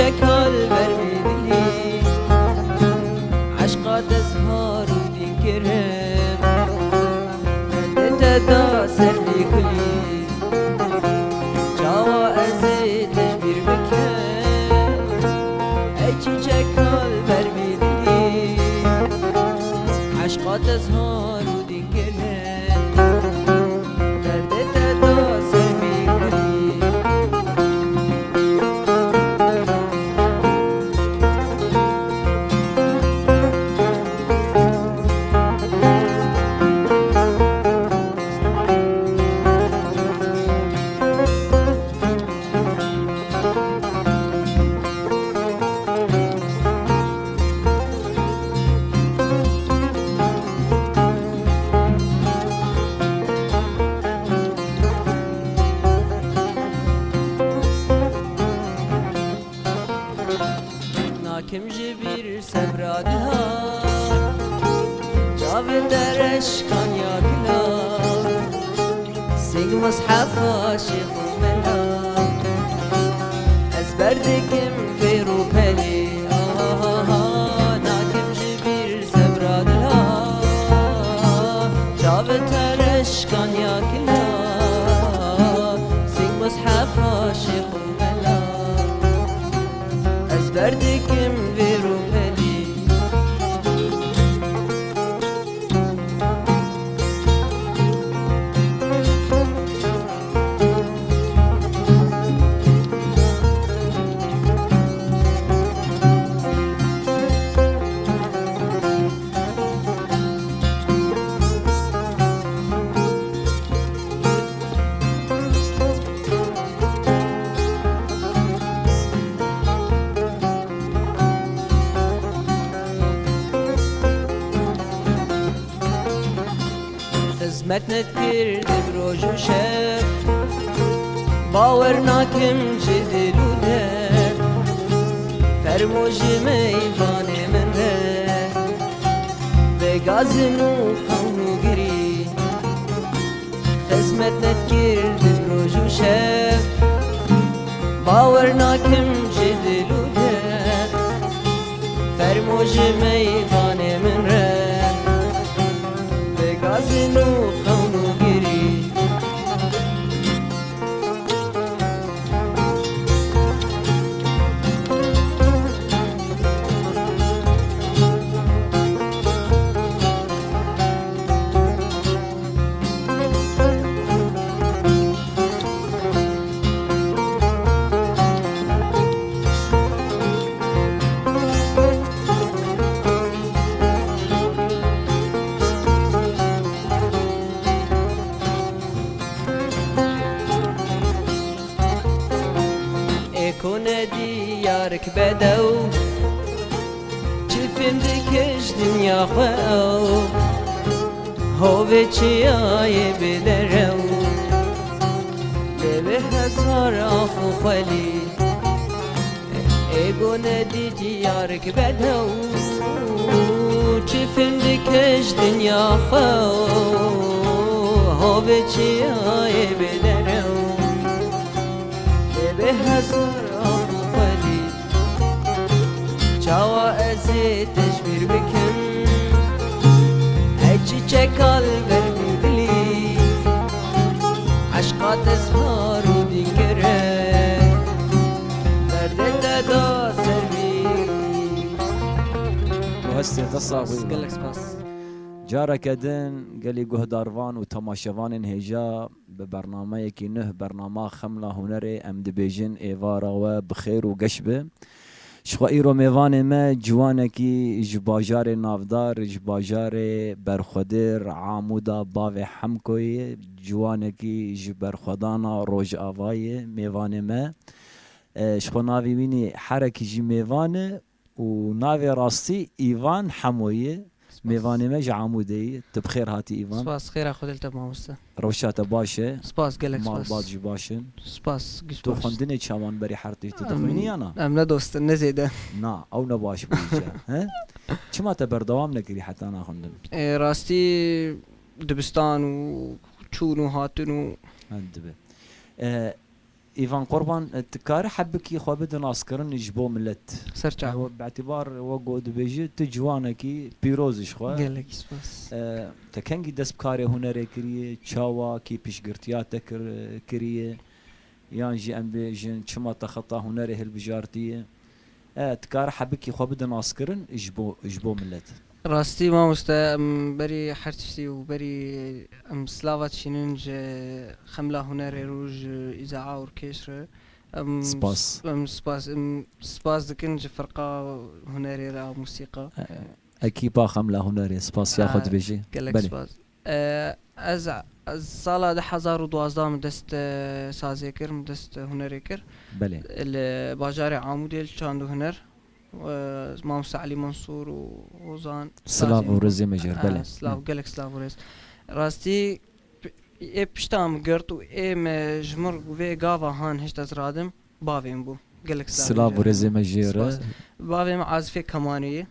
چکال برمیدلی عشقات ازهار و دیگرم ددا سر بیکلی جاوا ازی تشبیر بکن ای چی چکال برمیدلی عشقات ازهار و دیگرم ددا سر بیکلی ناکم جبیر سبرادها جاوید درش کان یا کلا سینگ مصحفا شیخ و ملا از بردکم بیرو پلی ناکم جبیر سبرادها جاوید درش کان یا کلا سینگ مصحفا شیخ و ملا از بردکم بیرو پلی خدمت نکردم روز و شب باور ناکم جدلوده فرموش میوان من ره به گازن و خونو گری خدمت نکردم روز و شب باور ناکم جدلوده فرموش میوان من ره گازن و خونو گری کنه دیارک بدو چفم دکش دنیا خواهو هوه چیای بدرو به هزار آخو خالی ایگونه دی دیارک بدو چفم دکش دنیا خواهو هوه چیای بدرو به هزار آخو خالی جاوا ازی تشبیر بکن هیچی چکال برمیدلی عشقات ازهار و دیگره درد دادا سربی هستی تصاوی گلک سپاس جارا کدن گلی گهداروان و تماشوان هجا به برنامه کی نه برنامه خملا هنر ام دبیجن ایوارا و بخیر و گشبه شخوا ایرو میوان ما جوانکی جباجار نافدار جباجار برخودر عامودا باو حمکوی جوانکی جبرخودانا روج آوای میوان ما شخوا ناوی بینی حرکی جی میوانه و ناوی راستی ایوان حمویه میوان ما جعمودی تبخير هاتي ايفان سپاس خیر خود التمام است روشات باشه سپاس گلک مال سپاس باجي باشن سپاس تو خوندني چامان بري حرتي تدخويني انا ام نه دوست نزیده نا او نباش بيجا ها چما تبردوام نكري حتى انا خوندن راستی دبستان و چون و هاتن و هندبه ايفان قربان تكاري حبك يخوا بدنا ناسكرن يجبو ملت سرچا باعتبار وقود بيجي تجوانكي بيروز شخوا گلک سپاس تكنجي دس بكاري هنري كريه تشاوا كي بيشغرتيات كريه يانجي ام بيجن چما تخطى هنري هالبجارتيه تكار حبك يخوا بدنا ناسكرن يجبو ملت راستی ما بری حرتشتی و بری سلاوات شیننج خملا هنر روج اذاعه ورکشره سپاس سپاس دکنج فرقه هنری را موسیقى اكيبا خملا هنري سپاس ياخذ بيجي گلک سپاس از سال 2012 مدست سازی کر مدست هنری کر بله الباجار عامودی چاندو هنر مامس علي منصور ووزان سلاف ورزي مجر بله سلاف گلک سلاف ورز راستی پشتام گرت و مجمر و گاوا هان هشت از رادم باویم بو گلک سلاف ورزي مجر باویم عازف کمانی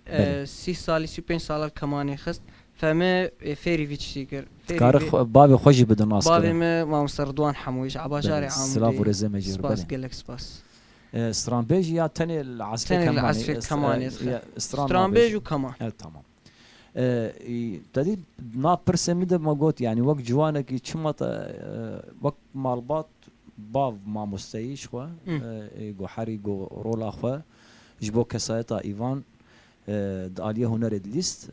35 سال کمانی خست فما فيري فيتشيكر كارخ بابي خوجي بدنا ناس بابي ما مستردوان حمويش عباجاري عام سلاف ورزي مجر سباس قالك سباس سترامبيج يا تاني العزف كمان سترامبيج وكمان تمام تدي نا برسم ده ما قلت يعني وقت جوانك يشمط وقت مالبات باف ما مستيش خو جو حري جو رولا خو جبو كسايتا ايفان داليه هنرد ليست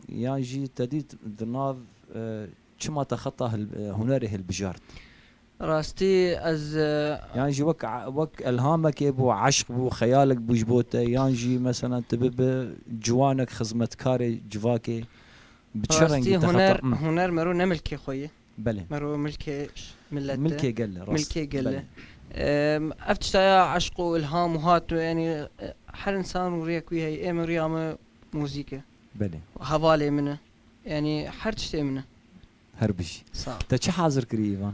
ياجي تدي دناف شما تخطى هنري هالبجارت راستي از يانجي وك الهامك يبو عشق بو خيالك بو جبوته يانجي مثلا تبب جوانك خزمت كاري جواكي بتشرنجي هنر مرو نملكي خويه بله مرو ملكي ملته ملكي قله ملكي قله افتشتا عشق والهام وهات يعني حر انسان وريك وياي ام ريامه موزيكا بله حوالي منه يعني حرتشتي منه هربشي تا شي حاضر كريفان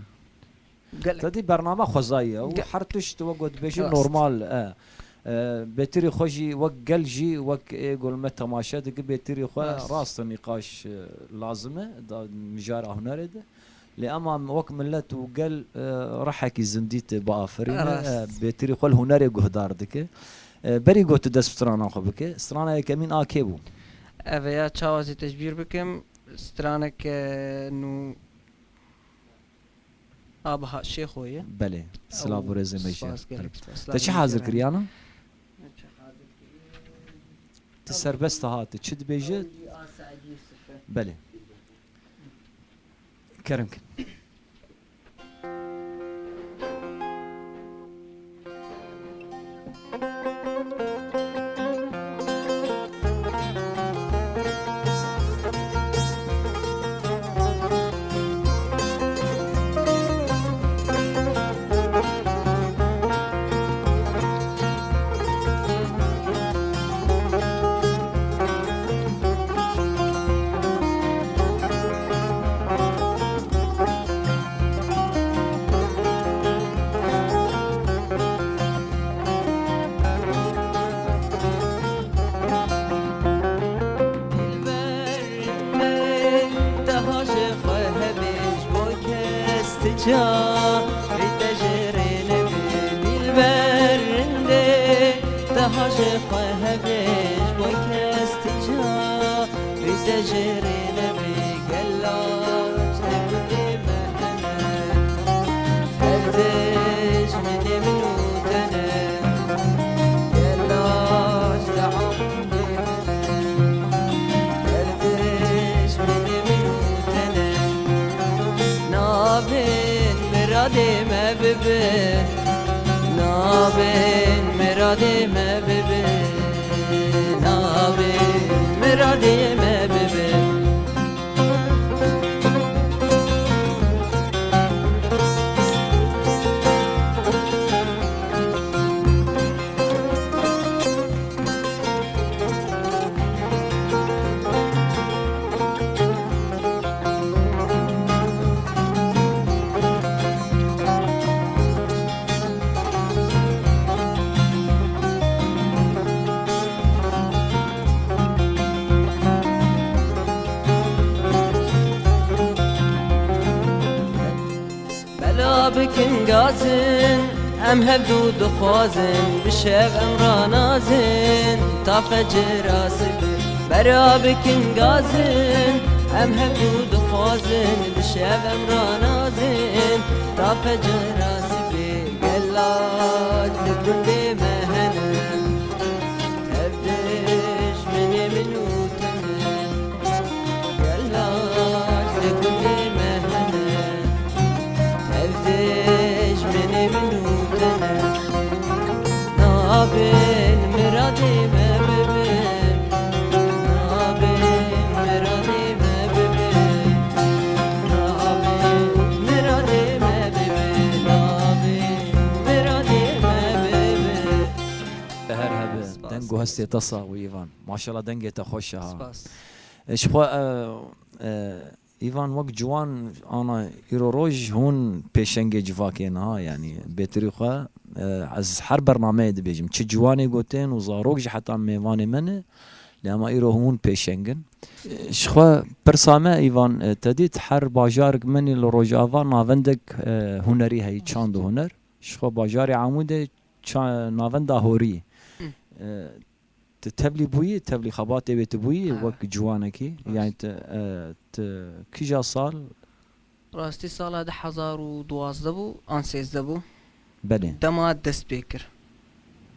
تدي برنامج خزايا وحرتش توقد بيجي نورمال بيتري خوجي وقلجي وك يقول متى ما شادك بيتري خو راس النقاش لازمه مجار هنرد لامام وك ملت وقال رحك زنديت بافرين بيتري خو الهنر يقهدار دك بري قوت دس سترانا خبك سترانا كمين اكيبو افيا تشاوزي تجبير بكم سترانك انه ابها شيخ ويا بله سلاف ورزي ماشي تشي حاضر كريانا تسربست هات تشد بيجي بله كرمك بكن قازن ام هبدو دخوازن بشيغ ام رانازن تا فجر اسبي برا بكن قازن ام هبدو دخوازن بشيغ ام رانازن تا فجر اسبي قلات لكل مهنا تبدش مني منو تمن قلات لكل مهنا تبدش مني منو تمن نابن مرادي ما ببن نابن مرادي ما ببن نابن مرادي ما ببن نابن مرادي ما ببن هر هبه دنگو هستی تصا و ایوان ماشاءالله دنگی تا خوشه ها سپاس شخوا ایوان وقت جوان انا ایرو روج هون پیشنگ جواکین ها یعنی بهتری خوا از هر برنامه دی بیجم چه جوانی گوتین و زاروگ حتی میوان منه لما ایرو هون پیشنگن شخوا پرسامه ایوان تدید هر باجار منی لروجاوا ناوندک هنری هی چاند هنر شخوا باجار عموده ناونده هوری تبلي بوي تبلي خباتي بيت بوي وك جوانكي يعني كيجا صال راستی سال 2012 بو آن 13 بو بله دما دست بکر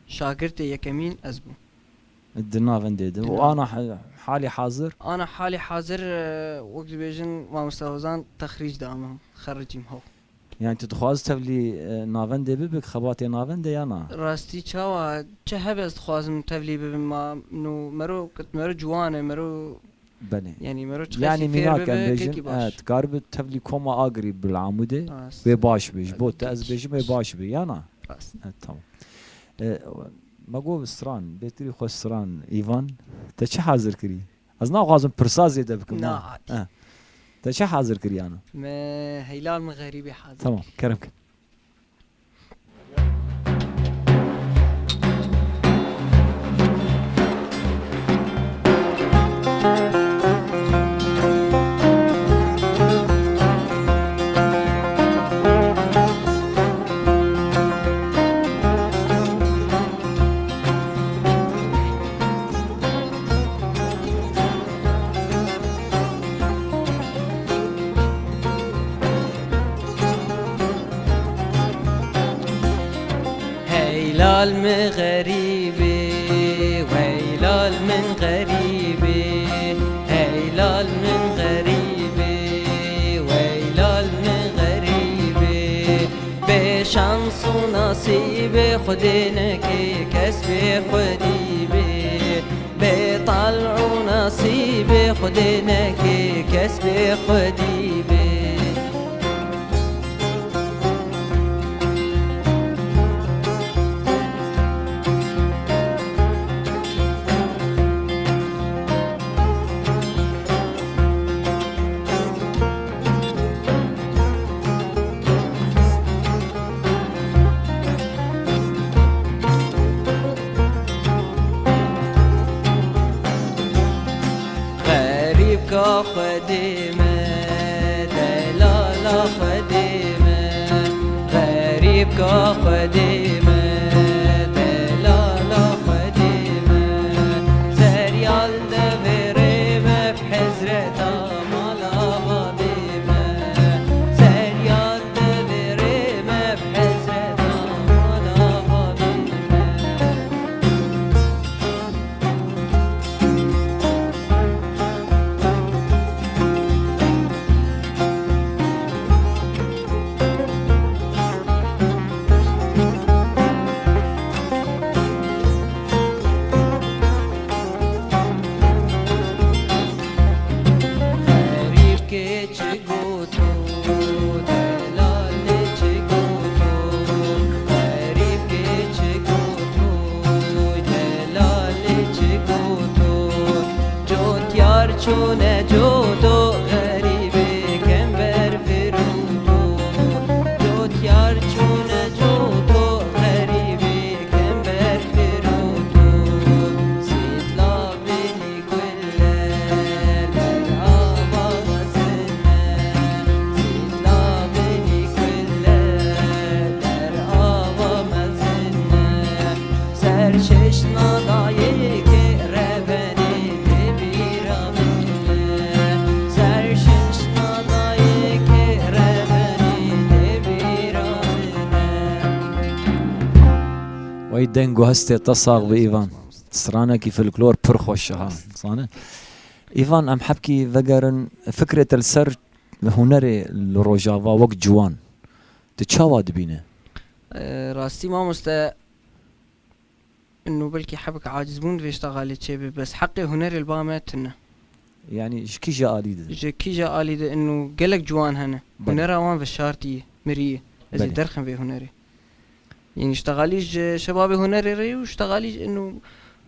شاگرد یکمین از بو الدنا فنديد وانا حالي حاضر انا حالي حاضر وقت بيجن ومستوزان تخريج دامم خرجيم هو يعني تتخواز تبلي نافندي ببك خباتي نافندي انا راستی چاوا چه هبست خوازم تبلی ببین ما نو مرو کت مرو جوانه مرو بله يعني مرو يعني ميناك كان بيجن تقارب تبلي كوما اقري بالعمودة وباش بيج بوت از بيجم وباش بي انا تمام ما قو بستران بيتري خو استران ايفان تا چه حاضر كري از نا غازم برسازي دبكم نا تا چه حاضر كري انا ما هيلال من غريبي حاضر تمام كرمك هيلال من غريبي وهيلال من غريبي هيلال من غريبي وهيلال من غريبي بشانس ونصيبي خدينك كسبي خديبي بطلع نصيبي خدينك كسبي خديبي خديمة دلالا خديمة غريب خديمة دلالا خديمة زريال دفريمة بحزرة مالا غضيمة زريال دفريمة بحزرة مالا غضيمة چونه جودو غریبه کم بر فرودو جوت یار چونه جودو غریبه کم بر فرودو سیدلا بینی گلر در آواز زنه وای دنگو هستی تصاق به ایوان سرانه کی فلکلور پر خوشه ها صانه ایوان ام حبکی وگرن فکرة السر هنر الروجاوا وقت جوان تشاواد بینه راستی ما مستا انه بلكي حبك عاجز بون بيشتغل تشيبي بس حقي هنري البامتنا يعني شكي جا آليده كي جا آلي ده انه قلق جوان هنا بلى. هنرا وان في الشارتي مريه ازي بلى. درخن في هنري يعني اشتغاليش شبابي هنري ري واشتغاليش انه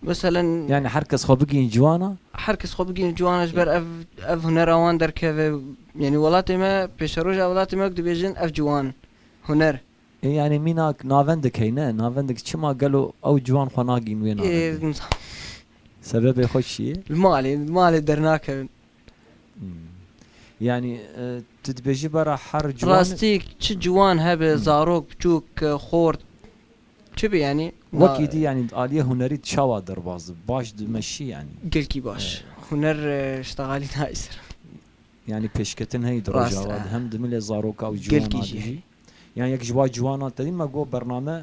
مثلا يعني حركز خو بقين جوانا حركس خو بقين جوان اجبر اف هنرا وان دركه يعني ولاتي ما بيشروجا ولاتي ما قد بيجن اف جوان هنر يعني ميناك نافندك هينا نافندك شما قالوا او جوان خناقين وين إيه سبب يخش شيء المالي درناك يعني تتبجي برا حر جوان راستيك تش جوان هبه زاروك بجوك خورد شبي يعني وكيدي يعني آلية هنري تشاوا درباز باش دمشي يعني قلكي باش هنر اشتغالي نايسر يعني بيشكتن هي راست، درجة واد هم دملي زاروك او جوان قلكي هادي. جي يعني يك جوا جوانا تدين ما جو برنامج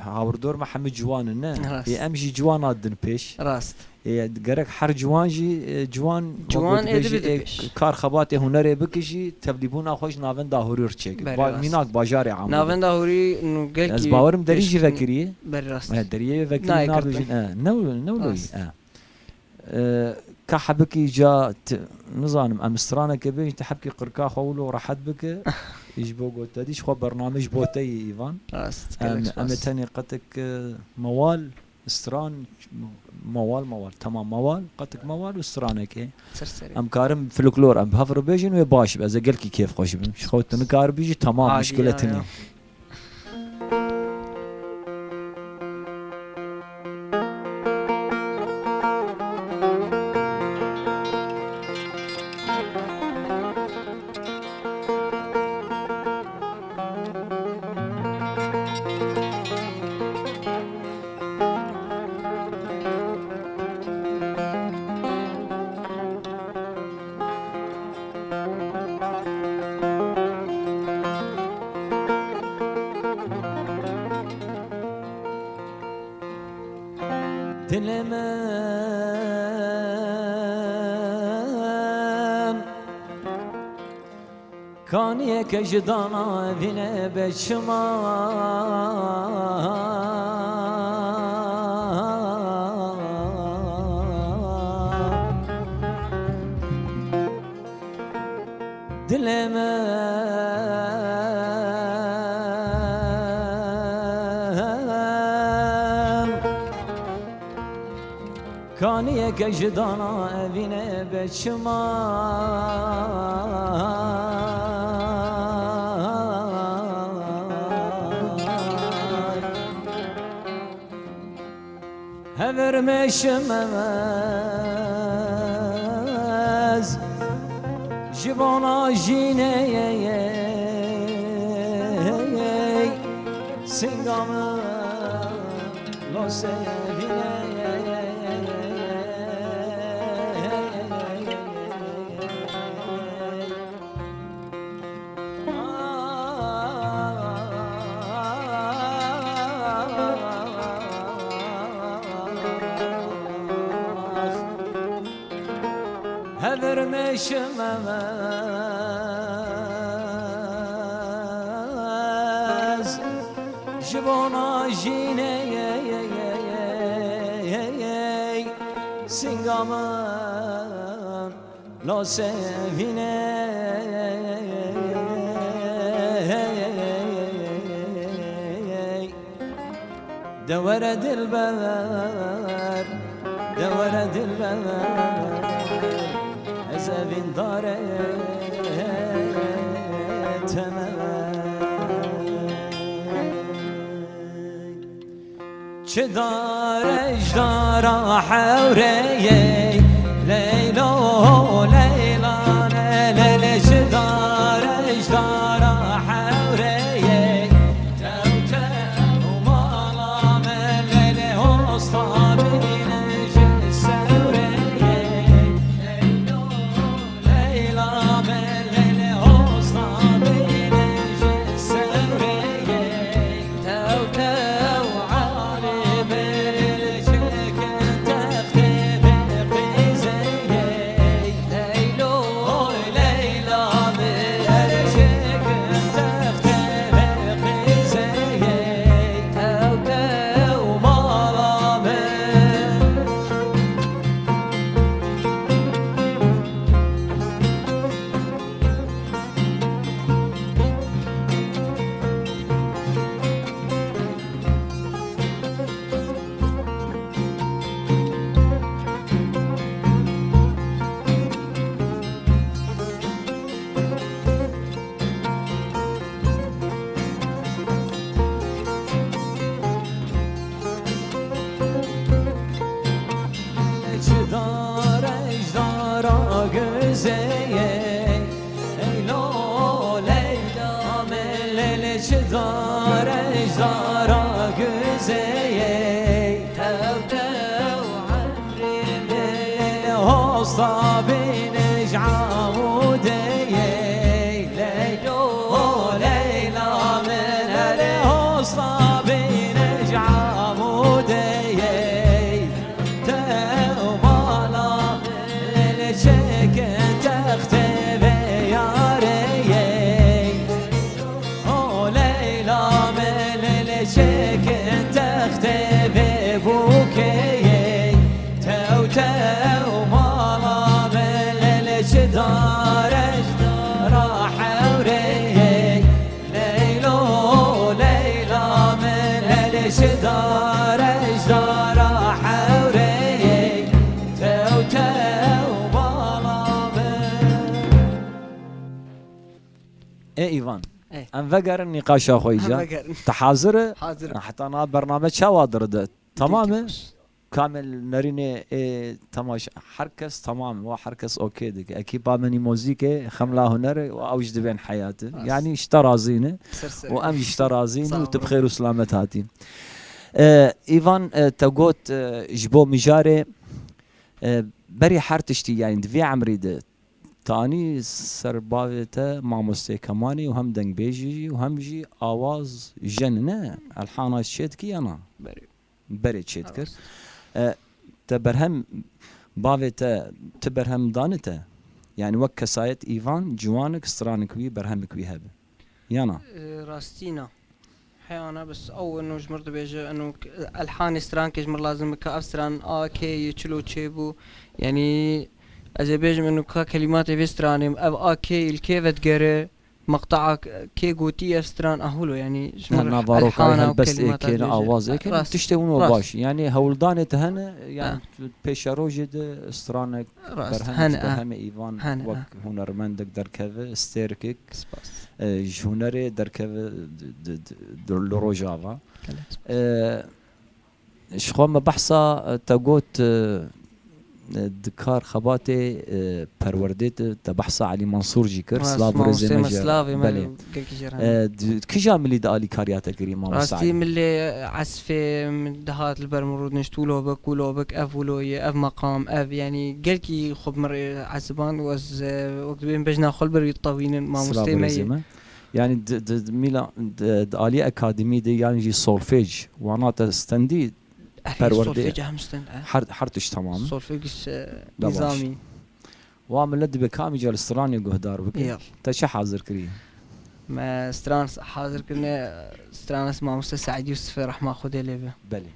هاوردور محمد جوان النا راست. امجي جوانا دن بيش راست قرك حر جوان جي جوان جوان وقت ادبي بيجي دبش كار خباتي هنري بكجي تبليبونا خوش نافن داهورير تشيك بله راست. ميناك باجاري عام نافن داهوري انه قلكي از باورم دريجي فكريه بري راست دريه فكري ناي نابجين نولوي راست. كحبكي جا نظام امسترانا كبير تحبكي قركا خولو راحت بك يجبو قلت ديش خو برنامج بوتي ايفان راست امتني قتك موال استران موال تمام موال قتك موال واسترانك سرسري ام كارم فلكلور ام بهفر بيجن وباش بس قالك كيف خوش بمش خوت نكار بيجي تمام عادي، مشكلتني دلمم كان يكجدانا ذنب كان يكجدانا ذنب هذر مشمز جبانا جيني سنگام لو هذر مشمز جبانا جيني سنگام لا سفينه دور دلبر دور دلبر زبين داره چه دارش دارا حوره لیلا لیلا لیلا چه دارش دارا حوره تو تو مالا لیلا هستابینش سوره لیلا لیلا لیلا هستابینش سوره تو تو دارا گزهی تو تو عمري هوستا بینش عمودی لیلو لیلا من هلی هوستا بینش عمودی تو بالا لچکن تخت بیاری او لیلا من لچکن تخت ببوکی تو تو بالا لچ دارش دارا حوری لیلو لیلا من لچ دارش دارا حوری تو تو بالا ايه ايفان إيه. انفقر النقاش اخوي جا انفقر. تحاضر حاضر حتى انا برنامج شوادر تمام كامل نريني إيه تماش حركس تمام وحركس اوكي دك اكيد بامني موزيكي خملا هنر واوجد بين حياتي يعني اشترى زينه سرسر وام اشترى زينه صعب. وتبخير وسلامة هاتي ايفان تقوت جبو مجاري بري حرتشتي يعني دفي عمريده تاني سرباوته ماموستي كماني وهم دنگ بيجي وهم جي آواز جننه الحانة شيتكي انا بري بري شيتكر تبرهم باوته تبرهم دانته يعني وك سايت ايفان جوانك سترانك وي برهمك وي هبه يانا راستينا حيانا بس اول انه جمرت بيجي انه الحان استران كجمر لازم كاستران كي يچلو تشيبو يعني اذا بيجي انه كلمات بيستران اب كي الكيفت غير مقطع كي قوتي استران اهولو يعني انا باروك هل بس وكلمات كين اواز كين راست. تشتون وباش يعني هولدانه تهنا يعني آه. بيشاروجد استرانك راست. برهم هنا برهم ايفان هنا وك هنرمندك دركفه ستيركيك سباس جونري دركفه لروجافا شخو ما بحصا تقوت دكار خباتي پرورديت تبحث علي منصور جيكر سلاف رزي سلافي بله كيجا ملي دالي كارياتا كريم راستي من اللي عسفي من دهات البرمرود نشتولو بك ولو بك افولو اف مقام اف يعني قالكي خب مر عسبان وز وقت بين بجنا خلبر يطوين ما مستمي يعني ميلا دالي اكاديمي دي يعني جي سولفيج وانا تستندي سولفيج همستن حرتش تمام سولفيج نظامي وامل لدي بكامي جال استراني قهدار بك يلا تشا حاضر كري ما استران حاضر كنا استران اسمه مستر سعيد يوسف رحمه خدي ليبه بلي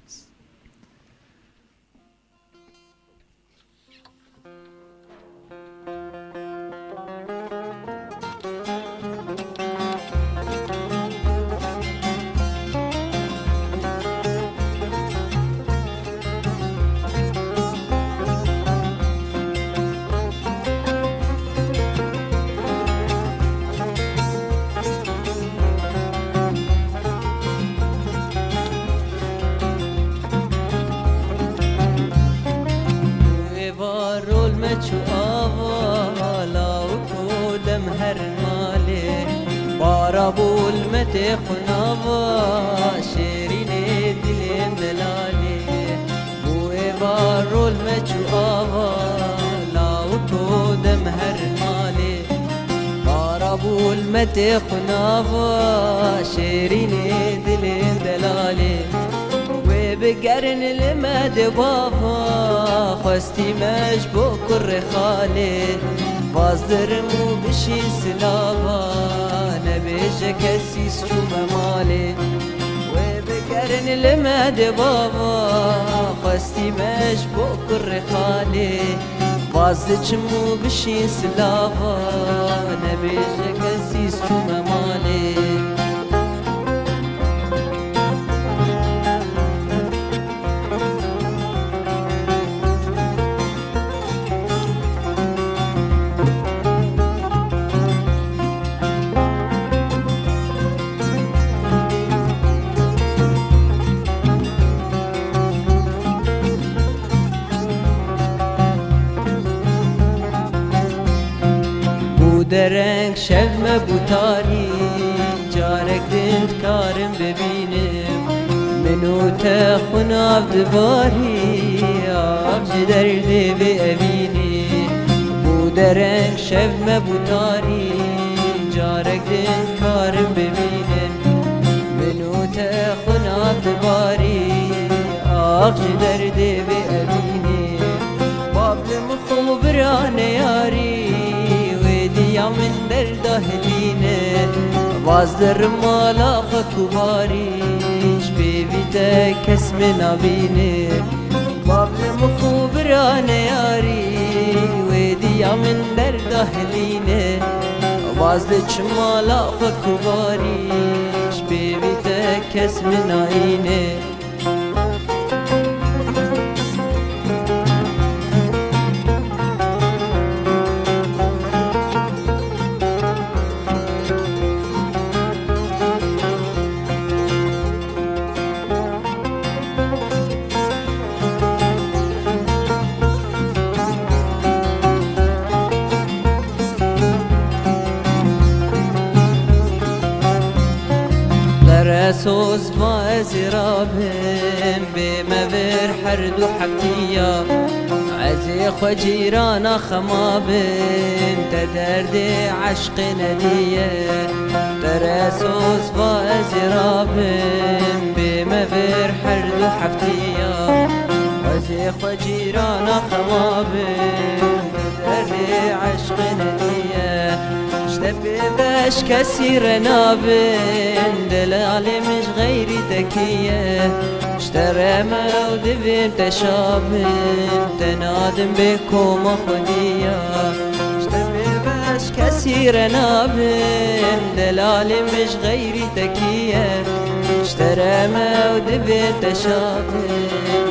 بارابول متخنوا شيرين دلم دلالي بو بارو المجوا لا وتودم هرمالي بارابول متخنوا شيرين دلم دلالي وبقرن المد بابا خستي مجبو كر خالي بازدرمو بشي سلابا نبيجا كسيس شو مالي وبقرن المد بابا خستي مجبو كر خالي بازدرمو بشي سلابا نبيجا كسيس شو مالي درنگ شب مبوتاری جارک دن كارم ببینم منو تخون آب دباری آب جدر دی ببینی بودرنگ شب مبوداری جارک دن کارم ببینم منو تخون آب دباری آب جدر دی ببینی بابلم خوبران یاری ودیا من در دهلینه باز در مالا خکوباریش بیویده کس من آبینه بابلم خوبران یاری ودیا من در دهلینه باز در مالا خکوباریش بیویده کس من آینه سوز ما زرابم بمبر حرد وحفتية عزي خو جيرانا خمابم تدرد عشق ندية ترى سوز ما زرابم بمبر حرد وحفتية عزي خو جيرانا خمابم تدرد عشق ندية اشتبه باش كسير نابن دلالي مش غيري ذكية اشترى مود بين تشابن تنادم بكم خدية اشتبه باش كسير نابن دلالي مش غيري ذكية اشترى مود بين تشابن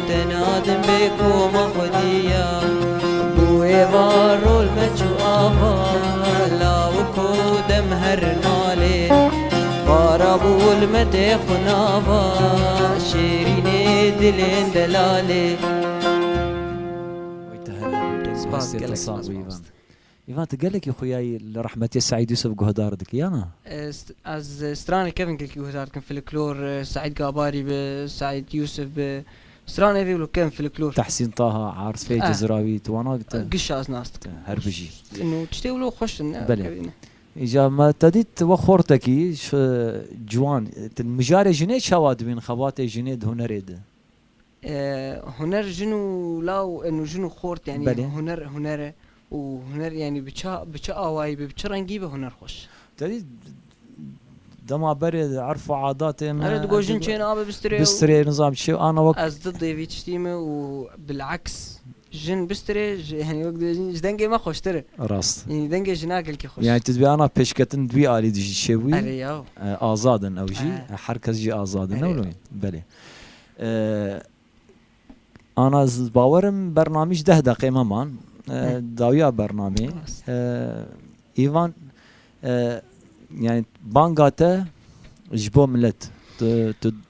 تنادم بكم خدية بوي بارو المجو لا وكودم هرنالي بارابو المدح ونابا شيريني دلين دلالي سباس إيفان تقلك يا خوياي لرحمتي سعيد يوسف قهدار دكيانا از ستراني كيفن قلك قهدار كان في الكلور سعيد قاباري بسعيد يوسف ستراني في كان في الكلور تحسين طه عارس في جزراوي وانا قش از ناستك هربجي انه تشتي ولو خوش بلى إجا ما تديت وخورتكي جوان المجاري جنيد شواد بين خواتي جنيد هنريد هنر جنو لاو انه جنو خورت يعني بلي. هنر وهنر يعني بچا آواي بچا رنگي به هنر خوش تديت دما برد عرفوا عاداتي انا تقول جن شين ابا بستري نظام شيء انا وقت از ضد في تشتيمه وبالعكس جن بستري يعني وقت دنگي ما خوش ترى راست يعني دنگي جناقل كي خوش يعني تدبي انا بيشكتن دوي الي دي شوي ارياو ازادن او جي حركه جي ازادن ولا بلي انا باورم برنامج 10 دقيقه مامان داويا برنامج ايفان يعني بانغاتا جبو ملت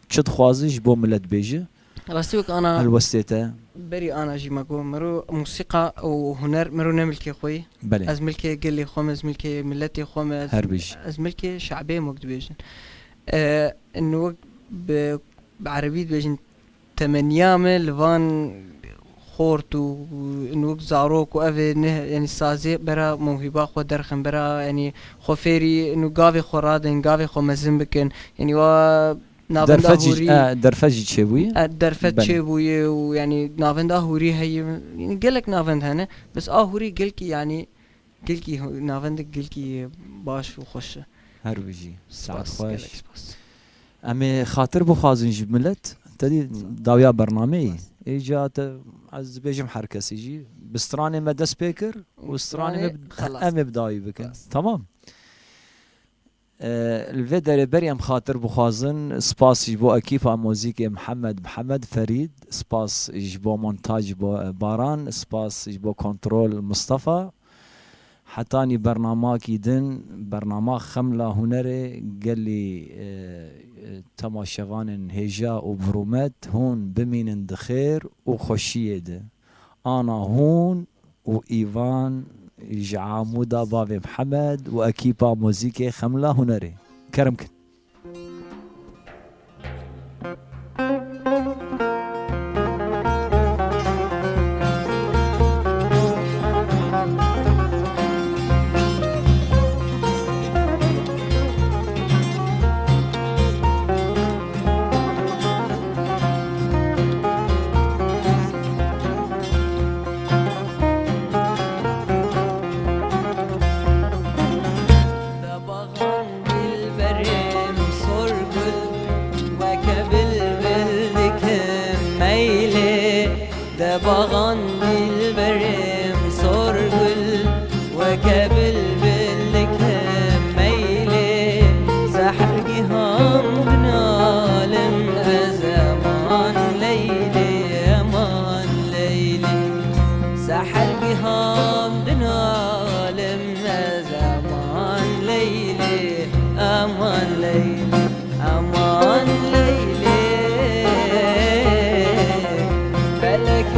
تشد خوازي جبو ملت بيجي راستيك انا الوستيتا بري انا جي ماكو مرو موسيقى وهنر مرو نملكي خوي بلي از ملكي قال لي خمس ملكي ملتي خمس هربج از ملكي شعبي موقت بيجن انه وقت بعربيت بيجن 8 لفان خورتو انه وقت زاروك وافي يعني سازي برا موهبه خو درخن برا يعني خو فيري انه قافي خورادن قافي خو مزمبكن يعني و درفج شوي درفج شوي ويعني نافندا هوري هي يعني قالك نافند هنا بس هوري قالك يعني قالك نافند قالك باش وخش هربجي ساعات خوش امي خاطر بخازن جب ملت تدي داويا برنامج اجات عز بيجم حركه سيجي بستراني مدى سبيكر وستراني امي بداي بك تمام الفيديو بريم خاطر بخازن سباس جبو اكيفا موزيكي محمد فريد سباس جبو مونتاج باران سباس جبو كنترول مصطفى حتاني برنامج يدن برنامج خملة هنري قال لي تماشوان هجا وبرومت هون بمين دخير وخشيه ده انا هون وايفان جعامودا بابي محمد واكيبا موزيكي خملة هنري كرمكن دباغان dilberim sorgul وكبل بالكم ميلي سحر جهام بنالم أزمان ليلي أمان ليلي سحر جهام بنالم أزمان ليلي أمان ليلي أمان ليلي فلك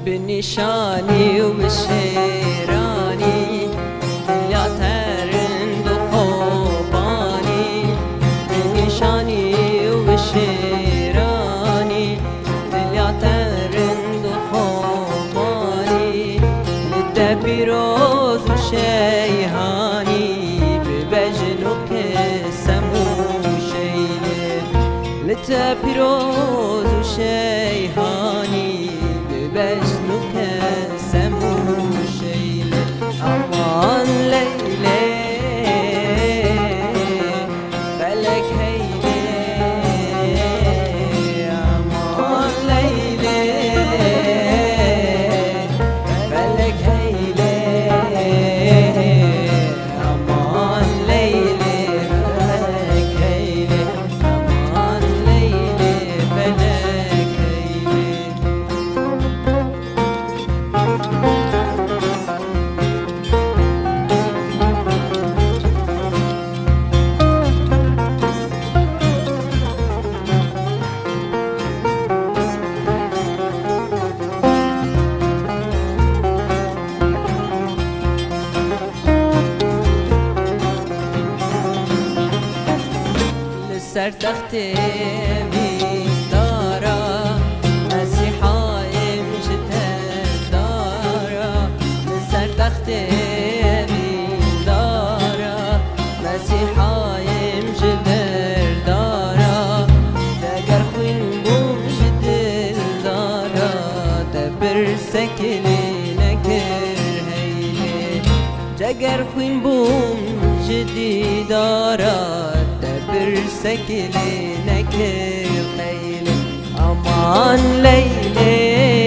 بنشاني وبشيراني دنيا ترند وخوباني بنشاني وبشيراني دنيا ترند وخوباني للدبيروز وشيهاني ببجنوك سمو شيلي للدبيروز وشيهاني بجنك سمو شيل أمان ليلي فلك هيلي أمان ليلي فلك هيلي أمان ليلي فلك هيلي أمان ليلي فلك هيلي سرتخت دارا مسیحا امجد دارا سرتخت دارا مسیحا امجد دارا دگر خوین بومجد دارا دبر سکلی نکر هیلی دگر خوین بومجد دارا برسكلي نكر ليلي أمان ليلي